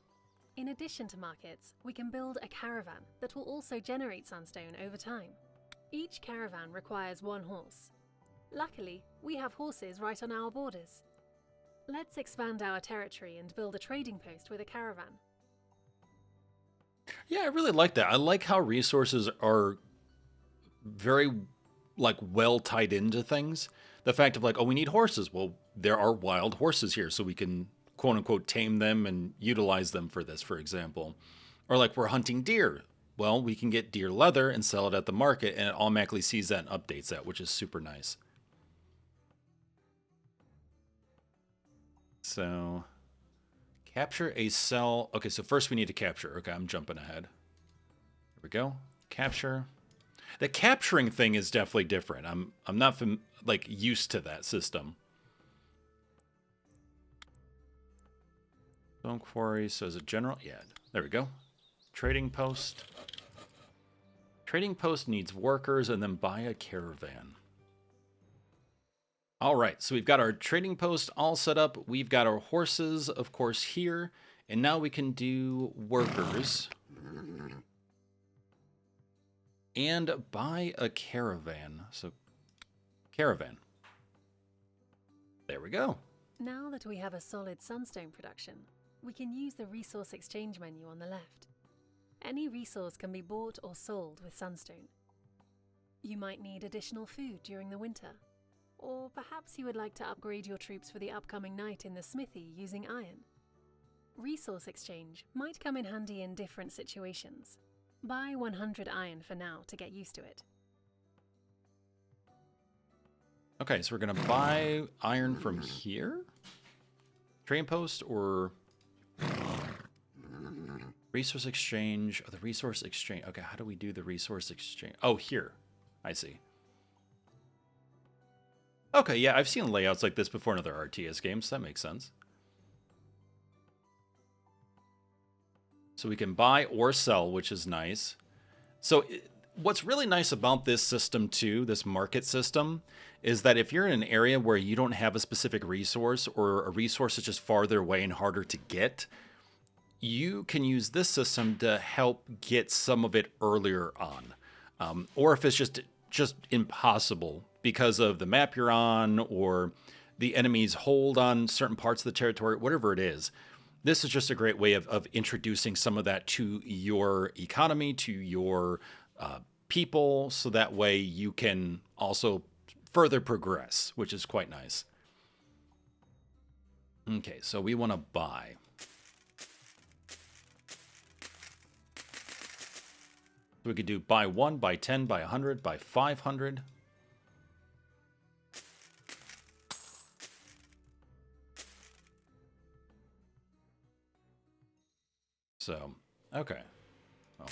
In addition to markets, we can build a caravan that will also generate sunstone over time. Each caravan requires one horse. Luckily, we have horses right on our borders. Let's expand our territory and build a trading post with a caravan. Yeah, I really like that. I like how resources are very, like, well tied into things. The fact of, like, oh, we need horses. Well, there are wild horses here, so we can, quote unquote, tame them and utilize them for this, for example. Or, like, we're hunting deer. Well, we can get deer leather and sell it at the market, and it automatically sees that and updates that, which is super nice. So, capture a cell. Okay, so first we need to capture. Okay, I'm jumping ahead. There we go. Capture. The capturing thing is definitely different. I'm not used to that system. Stone quarry. So is it general? Yeah. There we go. Trading post. Trading post needs workers, and then buy a caravan. All right, so we've got our trading post all set up. We've got our horses, of course, here. And now we can do workers. And buy a caravan. So, caravan. There we go. Now that we have a solid sunstone production, we can use the resource exchange menu on the left. Any resource can be bought or sold with sunstone. You might need additional food during the winter. Or perhaps you would like to upgrade your troops for the upcoming night in the smithy using iron. Resource exchange might come in handy in different situations. Buy 100 iron for now to get used to it. Okay, so we're going to buy iron from here? Trading post or resource exchange? Oh, the resource exchange. Okay, how do we do the resource exchange? Oh, here. I see. Okay, yeah, I've seen layouts like this before in other RTS games. So that makes sense. So we can buy or sell, which is nice. So what's really nice about this system too, this market system, is that if you're in an area where you don't have a specific resource or a resource is just farther away and harder to get, you can use this system to help get some of it earlier on. Or if it's just impossible because of the map you're on or the enemy's hold on certain parts of the territory, whatever it is. This is just a great way of introducing some of that to your economy, to your people, so that way you can also further progress, which is quite nice. Okay, so we want to buy. So we could do buy 1, buy 10, buy 100, buy 500. So, okay. Well,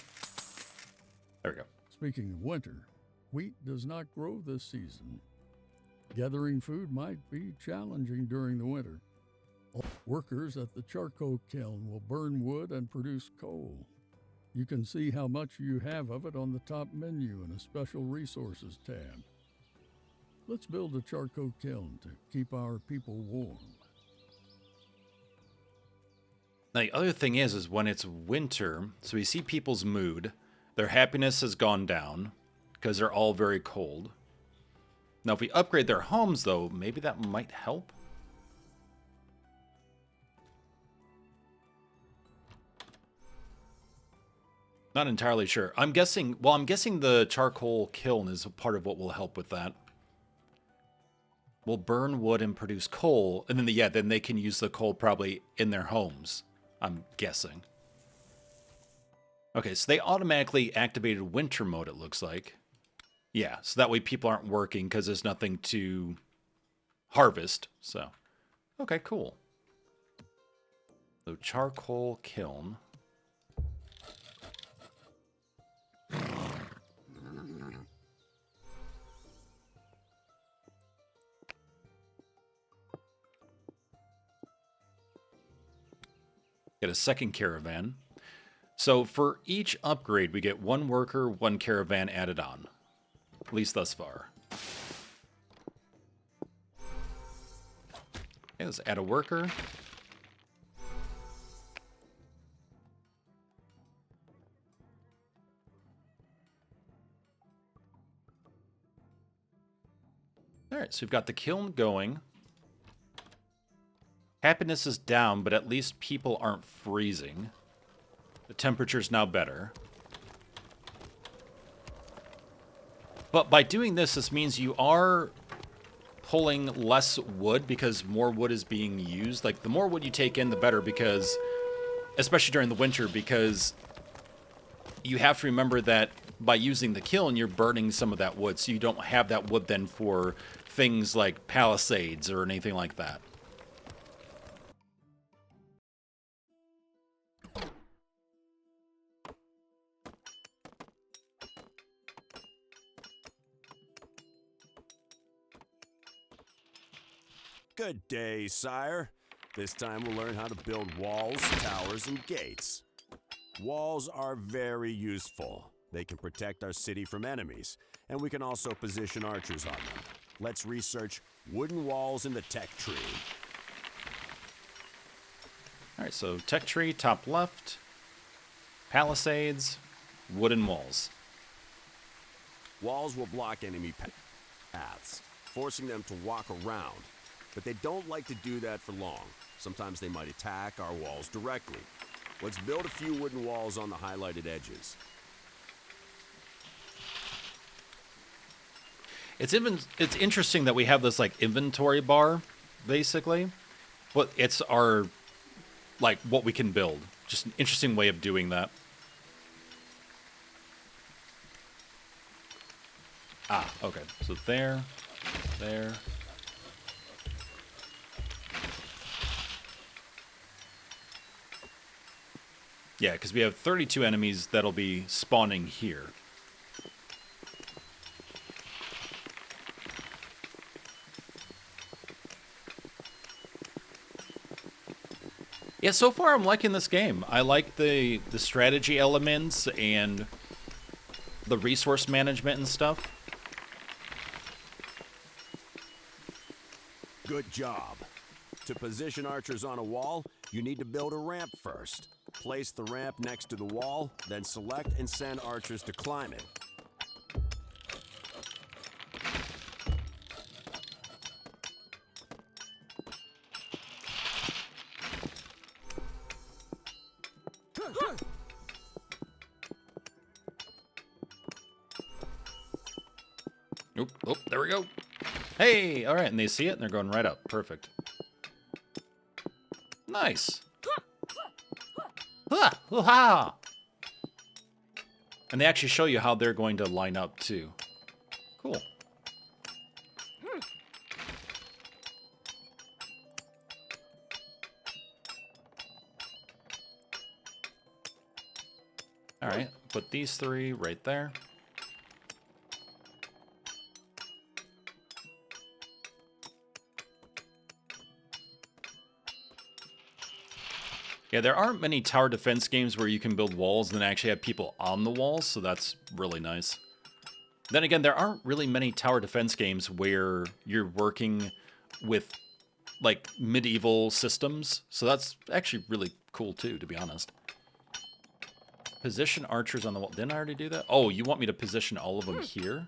there we go. Speaking of winter, wheat does not grow this season. Gathering food might be challenging during the winter. Workers at the charcoal kiln will burn wood and produce coal. You can see how much you have of it on the top menu in a special resources tab. Let's build a charcoal kiln to keep our people warm. Now, the other thing is when it's winter, so we see people's mood. Their happiness has gone down because they're all very cold. Now, if we upgrade their homes, though, maybe that might help. Not entirely sure. I'm guessing the charcoal kiln is a part of what will help with that. We'll burn wood and produce coal, and then then they can use the coal probably in their homes, I'm guessing. Okay, so they automatically activated winter mode, it looks like. Yeah, so that way people aren't working because there's nothing to harvest. So, okay, cool. So charcoal kiln. Get a second caravan. So for each upgrade, we get one worker, one caravan added on. at least thus far. Okay, let's add a worker. All right, so we've got the kiln going. Happiness is down, but at least people aren't freezing. The temperature's now better. But by doing this, this means you are pulling less wood because more wood is being used. Like, the more wood you take in, the better, because, especially during the winter, because you have to remember that by using the kiln, you're burning some of that wood, so you don't have that wood then for things like palisades or anything like that. Good day, sire. This time we'll learn how to build walls, towers, and gates. Walls are very useful. They can protect our city from enemies, and we can also position archers on them. Let's research wooden walls in the tech tree. All right, so tech tree, top left, palisades, wooden walls. Walls will block enemy paths, forcing them to walk around. But they don't like to do that for long. Sometimes they might attack our walls directly. Let's build a few wooden walls on the highlighted edges. It's interesting that we have this like inventory bar, basically, but it's our like what we can build. Just an interesting way of doing that. Ah, okay. So there. Yeah, because we have 32 enemies that'll be spawning here. Yeah, so far I'm liking this game. I like the strategy elements and the resource management and stuff. Good job. To position archers on a wall, you need to build a ramp first. Place the ramp next to the wall, then select and send archers to climb it. Oh, there we go. Hey, all right, and they see it, and they're going right up. Perfect. Nice. Ha! And they actually show you how they're going to line up, too. Cool. All right, put these three right there. Yeah, there aren't many tower defense games where you can build walls and then actually have people on the walls, so that's really nice. Then again, there aren't really many tower defense games where you're working with, like, medieval systems, so that's actually really cool, too, to be honest. Position archers on the wall. Didn't I already do that? Oh, you want me to position all of them here?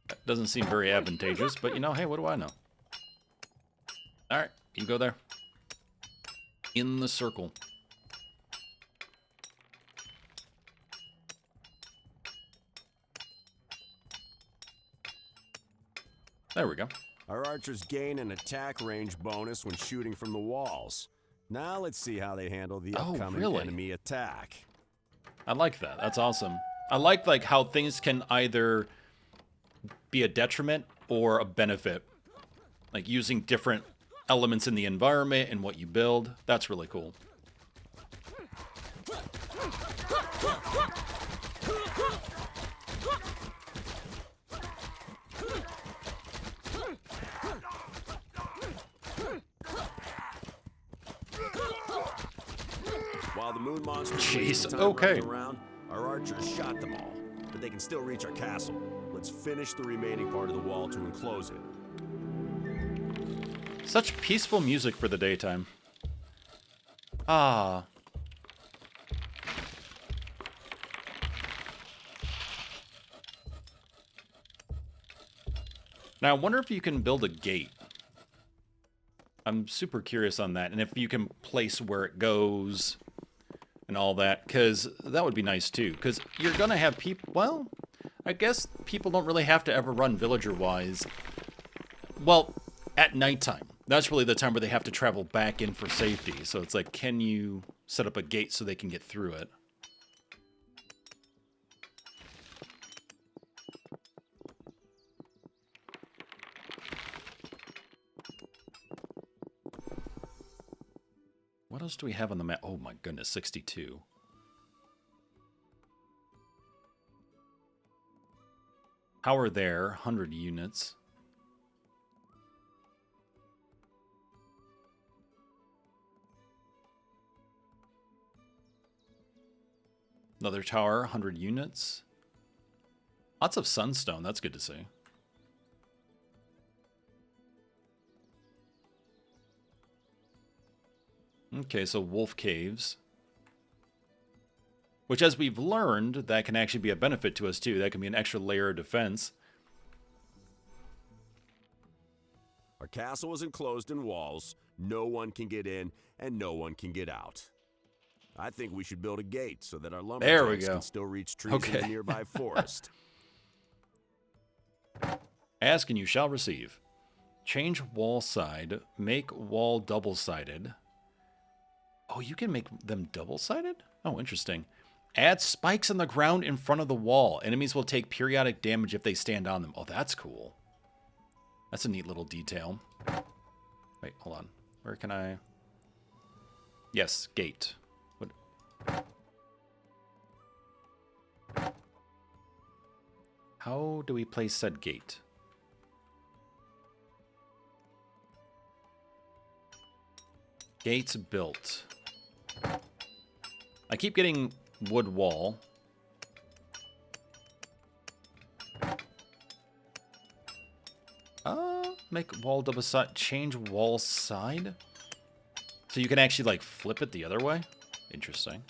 That doesn't seem very advantageous, but, you know, hey, what do I know? All right, you go there. In the circle. There we go. Our archers gain an attack range bonus when shooting from the walls. Now let's see how they handle the upcoming enemy attack. I like that. That's awesome. I like how things can either be a detriment or a benefit. Like using different elements in the environment and what you build. That's really cool. While the the moon monsters Jeez, wasted time okay. running around, our archers shot them all, but they can still reach our castle. Let's finish the remaining part of the wall to enclose it. Such peaceful music for the daytime. Ah. Now, I wonder if you can build a gate. I'm super curious on that, and if you can place where it goes and all that, because that would be nice too, because you're going to have people, well, I guess people don't really have to ever run villager-wise. Well, at nighttime. That's really the time where they have to travel back in for safety, so it's like, can you set up a gate so they can get through it? What else do we have on the map? Oh my goodness, 62. Power there, 100 units. Another tower, 100 units. Lots of sunstone, that's good to see. Okay, so wolf caves. Which, as we've learned, that can actually be a benefit to us, too. That can be an extra layer of defense. Our castle is enclosed in walls. No one can get in, and no one can get out. I think we should build a gate so that our lumberjacks can still reach trees in the nearby forest. Ask and you shall receive. Change wall side. Make wall double-sided. Oh, you can make them double-sided? Oh, interesting. Add spikes on the ground in front of the wall. Enemies will take periodic damage if they stand on them. Oh, that's cool. That's a neat little detail. Wait, hold on. Where can I... Yes, gate. What? How do we place said gate? Gates built. I keep getting wood wall. Make wall double side. Change wall side? So you can actually, like, flip it the other way? Interesting.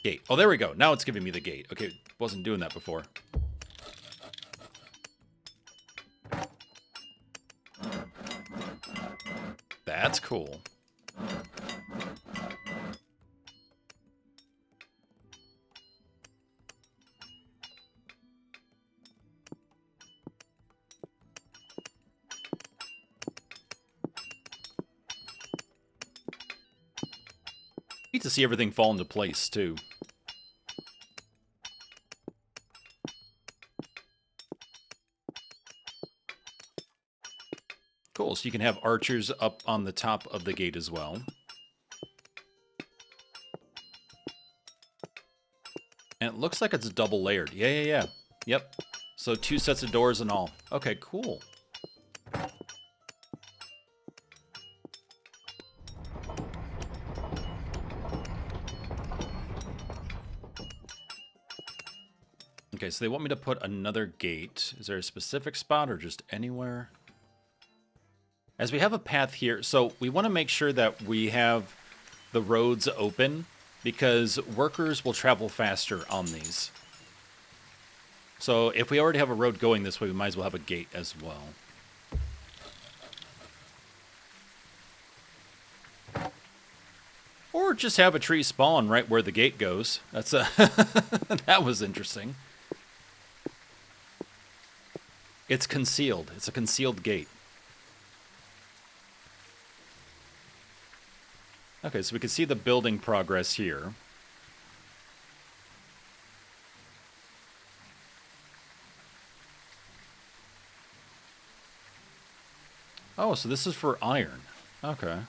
Gate. Oh, there we go. Now it's giving me the gate. Okay, wasn't doing that before. That's cool. Neat to see everything fall into place, too. Cool, so you can have archers up on the top of the gate as well. And it looks like it's double layered. Yeah. Yep. So 2 sets of doors and all. Okay, cool. Okay, so they want me to put another gate. Is there a specific spot or just anywhere? As we have a path here, so we want to make sure that we have the roads open because workers will travel faster on these. So if we already have a road going this way, we might as well have a gate as well. Or just have a tree spawn right where the gate goes. That's a that was interesting. It's concealed. It's a concealed gate. Okay, so we can see the building progress here. Oh, so this is for iron. Okay.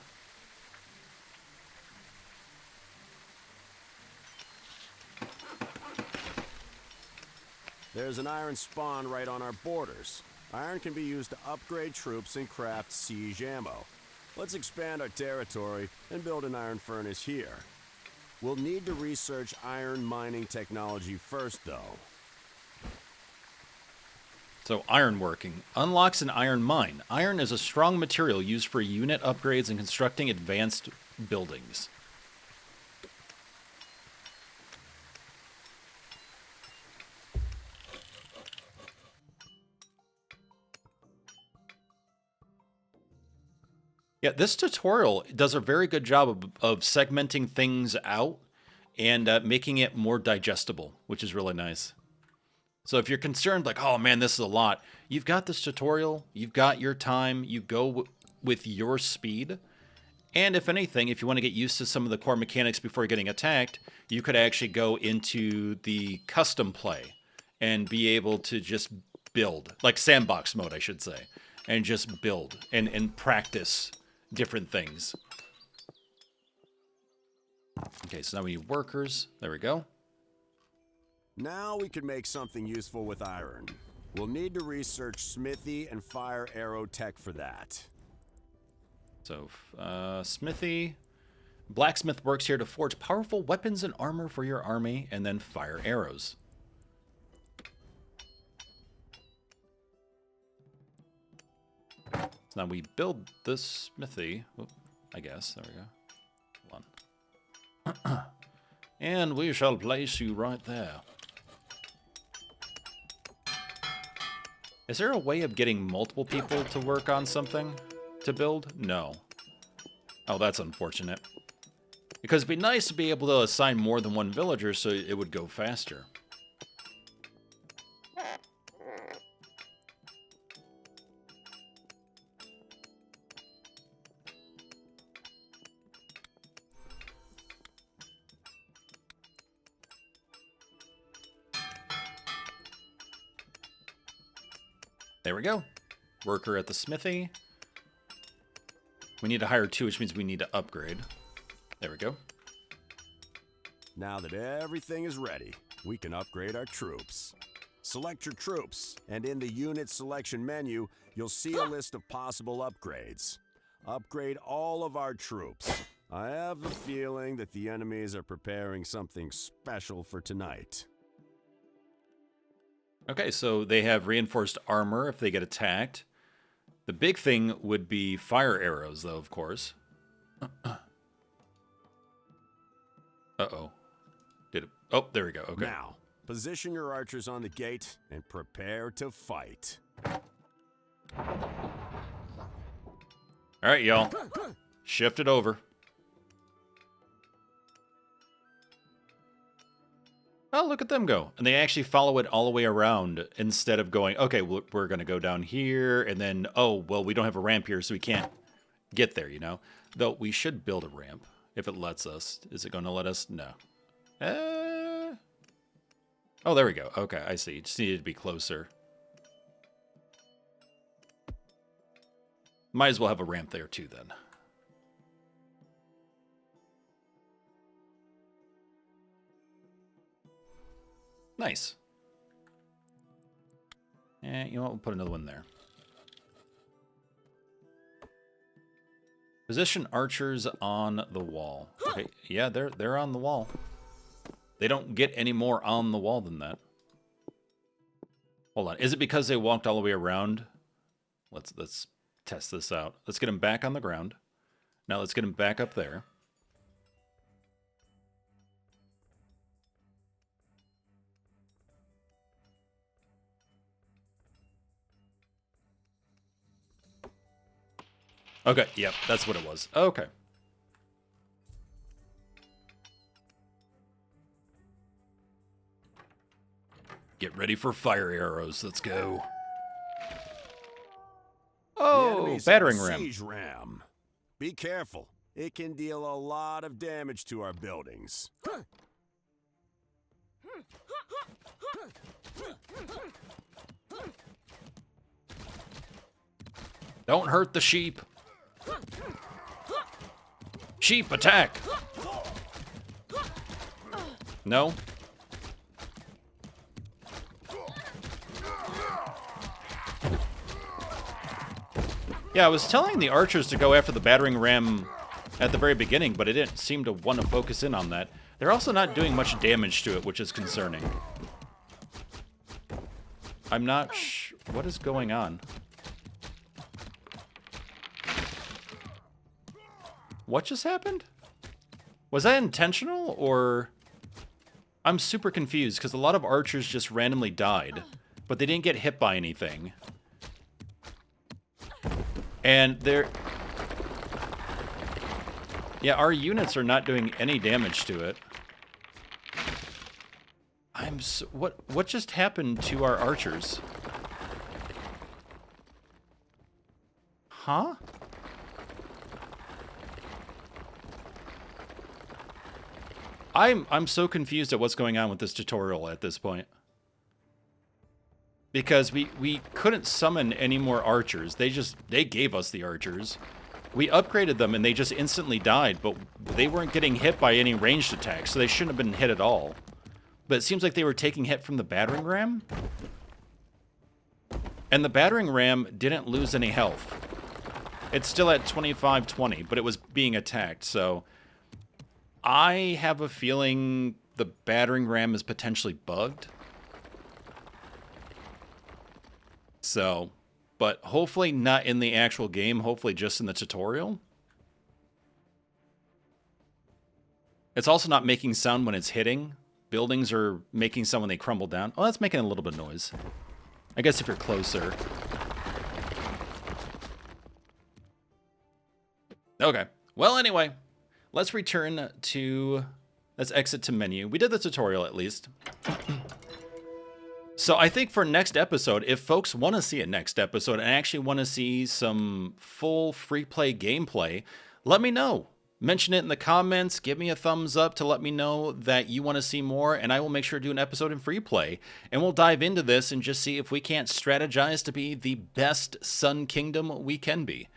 There's an iron spawn right on our borders. Iron can be used to upgrade troops and craft siege ammo. Let's expand our territory and build an iron furnace here. We'll need to research iron mining technology first, though. So ironworking unlocks an iron mine. Iron is a strong material used for unit upgrades and constructing advanced buildings. Yeah, this tutorial does a very good job of segmenting things out and making it more digestible, which is really nice. So if you're concerned, like, oh man, this is a lot, you've got this tutorial, you've got your time, you go with your speed. And if anything, if you want to get used to some of the core mechanics before getting attacked, you could actually go into the custom play and be able to just build, like sandbox mode, I should say, and just build and practice different things. Okay, so now we need workers. There we go. Now we can make something useful with iron. We'll need to research smithy and fire arrow tech for that. So, smithy. Blacksmith works here to forge powerful weapons and armor for your army, and then fire arrows. So now we build this smithy. Whoop, I guess. There we go. Hold on. And we shall place you right there. Is there a way of getting multiple people to work on something to build? No. Oh, that's unfortunate. Because it'd be nice to be able to assign more than one villager so it would go faster. There we go. Worker at the smithy. We need to hire 2, which means we need to upgrade. There we go. Now that everything is ready, we can upgrade our troops. Select your troops, and in the unit selection menu, you'll see a list of possible upgrades. Upgrade all of our troops. I have the feeling that the enemies are preparing something special for tonight. Okay, so they have reinforced armor if they get attacked. The big thing would be fire arrows, though, of course. Uh-oh. Did it? Oh, there we go. Okay. Now, position your archers on the gate and prepare to fight. All right, y'all. Shift it over. Oh, look at them go. And they actually follow it all the way around instead of going, okay, we're going to go down here, and then, oh, well, we don't have a ramp here, so we can't get there, you know? Though we should build a ramp if it lets us. Is it going to let us? No. Oh, there we go. Okay, I see. Just needed to be closer. Might as well have a ramp there, too, then. Nice. And you know what? We'll put another one there. Position archers on the wall. Okay, yeah, they're on the wall. They don't get any more on the wall than that. Hold on. Is it because they walked all the way around? Let's test this out. Let's get them back on the ground. Now let's get them back up there. Okay, yep, that's what it was. Okay. Get ready for fire arrows. Let's go. Oh, battering ram. Siege ram. Be careful. It can deal a lot of damage to our buildings. Don't hurt the sheep. Sheep, attack! No? Yeah, I was telling the archers to go after the battering ram at the very beginning, but it didn't seem to want to focus in on that. They're also not doing much damage to it, which is concerning. I'm not what is going on? What just happened? Was that intentional, or... I'm super confused, because a lot of archers just randomly died, but they didn't get hit by anything. And they're... Yeah, our units are not doing any damage to it. I'm so... What just happened to our archers? Huh? I'm so confused at what's going on with this tutorial at this point. Because we couldn't summon any more archers. They gave us the archers. We upgraded them and they just instantly died, but they weren't getting hit by any ranged attacks, so they shouldn't have been hit at all. But it seems like they were taking hit from the battering ram. And the battering ram didn't lose any health. It's still at 25-20, but it was being attacked, so... I have a feeling the battering ram is potentially bugged. So, but hopefully not in the actual game, hopefully just in the tutorial. It's also not making sound when it's hitting. Buildings are making sound when they crumble down. Oh, that's making a little bit of noise. I guess if you're closer. Okay. Well, anyway. Let's return to... Let's exit to menu. We did the tutorial, at least. So I think for next episode, if folks want to see a next episode and actually want to see some full free play gameplay, let me know. Mention it in the comments. Give me a thumbs up to let me know that you want to see more, and I will make sure to do an episode in free play. And we'll dive into this and just see if we can't strategize to be the best Sun Kingdom we can be.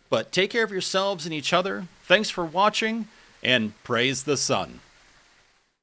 But take care of yourselves and each other. Thanks for watching, and praise the sun.